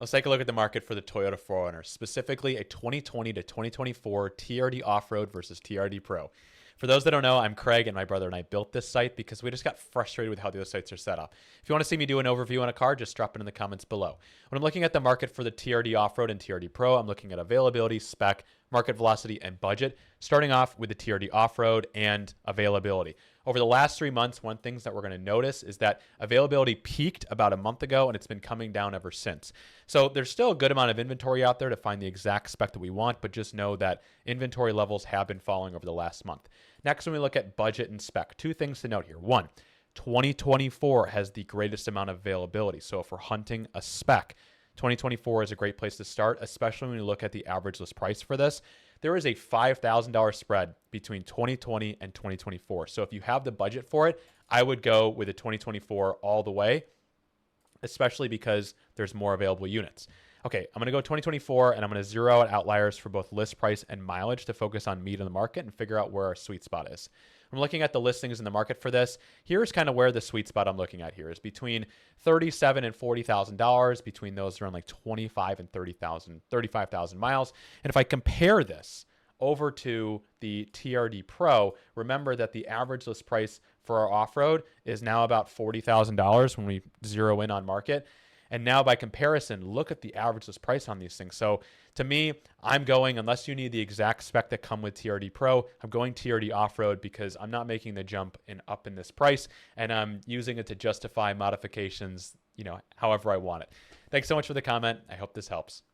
Let's take a look at the market for the Toyota 4Runner, specifically a 2020 to 2024 TRD Off-road versus TRD Pro. For those that don't know, I'm Craig, and my brother and I built this site because we just got frustrated with how the other sites are set up. If you want to see me do an overview on a car, just drop it in the comments below. When I'm looking at the market for the TRD Off-road and TRD Pro, I'm looking at availability, spec, market velocity, and budget, starting off with the TRD Off-road and availability. Over the last 3 months, one thing that we're going to notice is that availability peaked about a month ago, and it's been coming down ever since. So there's still a good amount of inventory out there to find the exact spec that we want, but just know that inventory levels have been falling over the last month. Next, when we look at budget and spec, two things to note here. One, 2024 has the greatest amount of availability. So if we're hunting a spec, 2024 is a great place to start, especially when you look at the average list price for this. There is a $5,000 spread between 2020 and 2024. So if you have the budget for it, I would go with a 2024 all the way, especially because there's more available units. Okay, I'm going to go 2024, and I'm going to zero out outliers for both list price and mileage to focus on meat in the market and figure out where our sweet spot is. I'm looking at the listings in the market for this. Here's kind of where the sweet spot I'm looking at here is between $37,000 and $40,000. Between those around like 25 and 35,000 miles. And if I compare this over to the TRD Pro, remember that the average list price for our off-road is now about $40,000 when we zero in on market. And now by comparison, look at the average list price on these things. So to me, I'm going, unless you need the exact spec that come with TRD Pro, I'm going TRD Off-road because I'm not making the jump up in this price, and I'm using it to justify modifications, however I want it. Thanks so much for the comment. I hope this helps.